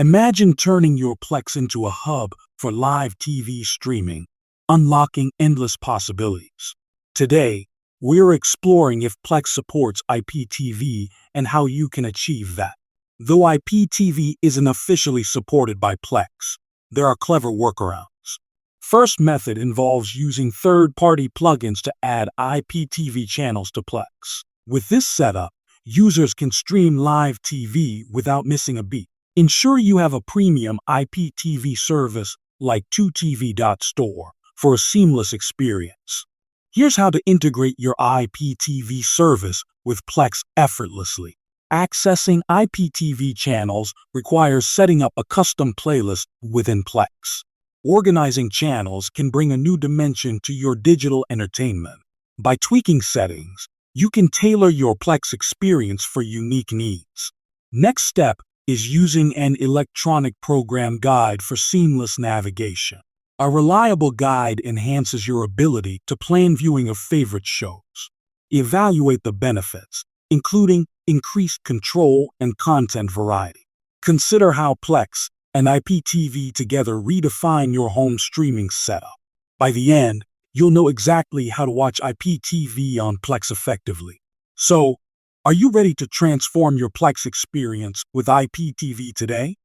Imagine turning your Plex into a hub for live TV streaming, unlocking endless possibilities. Today, we're exploring if Plex supports IPTV and how you can achieve that. Though IPTV isn't officially supported by Plex, there are clever workarounds. First method involves using third-party plugins to add IPTV channels to Plex. With this setup, users can stream live TV without missing a beat. Ensure you have a premium IPTV service like 2tv.store for a seamless experience. Here's how to integrate your IPTV service with Plex effortlessly. Accessing IPTV channels requires setting up a custom playlist within Plex. Organizing channels can bring a new dimension to your digital entertainment. By tweaking settings, you can tailor your Plex experience for unique needs. Next step is using an electronic program guide for seamless navigation. A reliable guide enhances your ability to plan viewing of favorite shows. Evaluate the benefits, including increased control and content variety. Consider how Plex and IPTV together redefine your home streaming setup. By the end, you'll know exactly how to watch IPTV on Plex effectively. So, are you ready to transform your Plex experience with IPTV today?